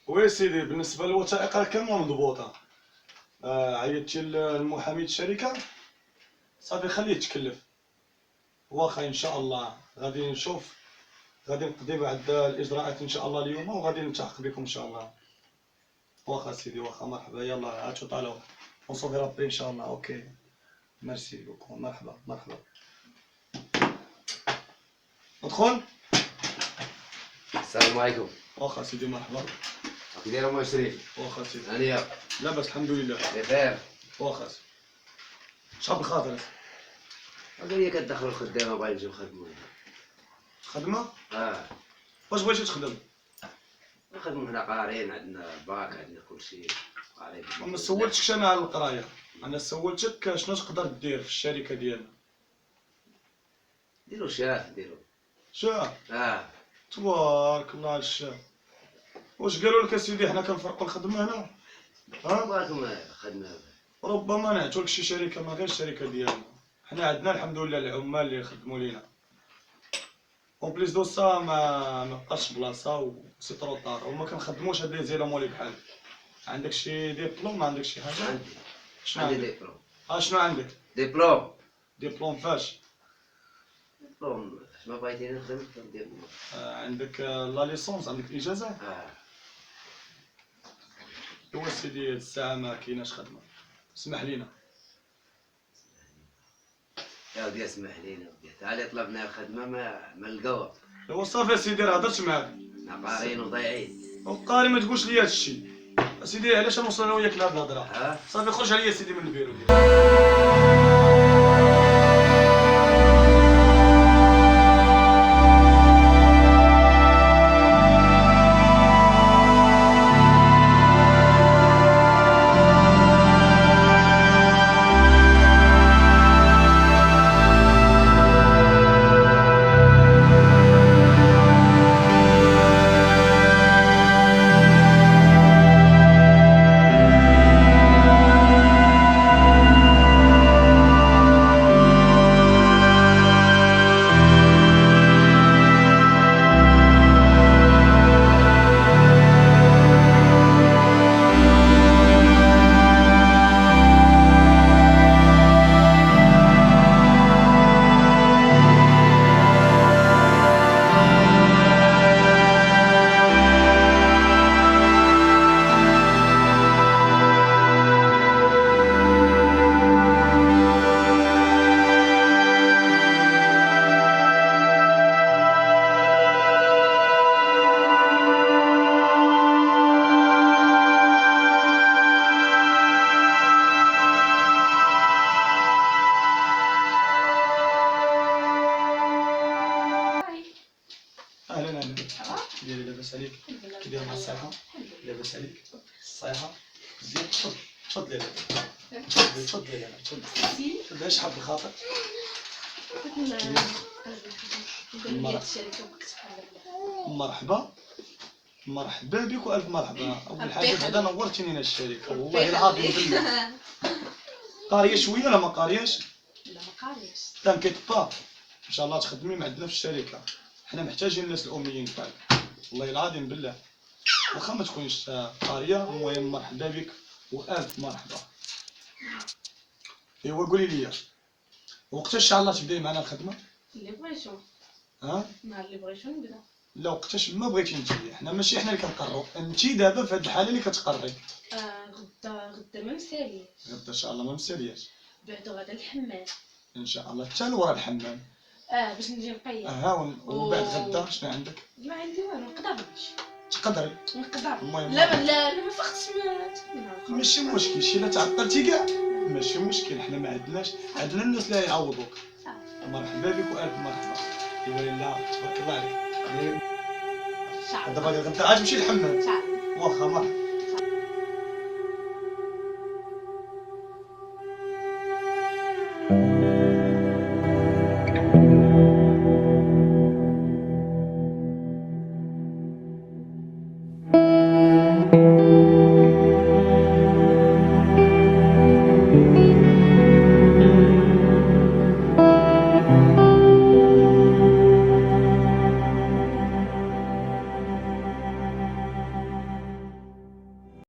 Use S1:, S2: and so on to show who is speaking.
S1: وي سيدي، بالنسبه للوثائق راه كامله مضبوطه. عيطتي لمحامي الشركه، صافي خليه يتكلف. واخا ان شاء الله غادي نشوف، غادي نقضي بعد الاجراءات ان شاء الله اليوم، وغادي نلتحق بكم ان شاء الله. واخا سيدي، واخا، مرحبا، يلا عاتو طالعوا ونصوفي ربي ان شاء الله. اوكي، ميرسي بوكو، مرحبا مرحبا. ادخل.
S2: السلام عليكم.
S1: واخا سيدي، مرحبا.
S2: كي داير ام شريف؟
S1: واخا سيدي،
S2: هانيه؟
S1: لاباس الحمد لله.
S2: بخير.
S1: واخا سيدي، شحال بخاطرك؟
S2: قال لي كتدخلوا الخدامه بغا نجيو نخدموا.
S1: خدمه؟
S2: واش
S1: بغيتي تخدم؟
S2: نخدموا حنا قاريين، عندنا باك، عندنا كلشي قاريين.
S1: ما سولتكش انا على القرايه، انا سولتك شنو تقدر دير في الشركه ديالنا.
S2: ديروا شاف ديروا
S1: شاف؟ تبارك الله على الشاف. واش قالوا لك اسيدي حنا كنفرقوا الخدمه هنا؟
S2: باكم خدمه.
S1: ربما نعتوا لك شي شركه ما غير الشركه ديالنا. حنا عندنا الحمد لله العمال اللي يخدموا لينا. اون بليس دو سا ما بقاش بلاصه وسي طرو طار، وما كنخدموش هاد لي زيلامون اللي بحال. عندك شي ديبلوم؟ ما عندك شي حاجه؟
S2: عندي.
S1: شنو
S2: عندي
S1: عندك؟
S2: ديبلوم.
S1: شنو عندك؟
S2: ديبلوم.
S1: ديبلوم فاش؟
S2: ديبلوم ما بغيتي نخدم كندير.
S1: عندك لا ليسونس؟ عندك الاجازه؟ هو سيدي هاد الساعه ما كايناش خدمه، اسمح لينا.
S2: يا ودي اسمح لينا ودي، تعالي طلبنا خدمه ما لقاوها.
S1: ايوا صافي سيدي، راه هضرت معاك.
S2: حنا قاريين وضايعين.
S1: وقاري ما تقولش لي هادشي اسيدي، علاش نوصل انا وياك لهاد الهضره؟ صافي خرج عليا سيدي من البيرو ديالك. اهلا اهلا. ديالي لاباس عليك؟ كي داير مع الصحه؟ لاباس عليك؟ الصحه مزيان. تفضل يا لاله، تفضل يا لاله، تفضل. شحال بخاطر؟ مرحبا مرحبا بك والف مرحبا. اول حاجه بعدا نورتيني لنا الشركه والله العظيم بالله. قاريه شويه ولا ما قارياش؟
S3: لا ما قاريش.
S1: تنكيت با، ان شاء الله تخدمي عندنا في الشركه. حنا محتاجين الناس الاميين بحالك والله العظيم بالله، واخا ما تكونش قاريه. المهم مرحبا بك والف مرحبا. ايوا قولي لي، وقتاش ان شاء الله تبداي معنا الخدمه؟
S3: اللي بغيتو. نهار اللي بغيتو نبدا.
S1: لا وقتاش ما بغيتي انت، حنا ماشي حنا اللي كنقرروا، انت دابا في هذه الحاله اللي كتقرري.
S3: غدا ما مساليش.
S1: غدا ان شاء الله ما مسالياش.
S3: بعدو غدا الحمام.
S1: ان شاء الله حتى لورا الحمام.
S3: باش نجي نقيد.
S1: وبعد غدا شنو عندك؟
S3: ما عندي والو، نقدر نمشي.
S1: تقدري؟
S3: نقدر.
S1: المهم
S3: لا ما فقتش
S1: ماشي مشكل، شي لا تعطلتي كاع ماشي مشكل، حنا ما عندناش، عندنا الناس اللي يعوضوك. مرحبا بك والف مرحبا. ايوا لا تبارك الله عليك. دابا غدا عاد تمشي للحمام. واخا مرحبا.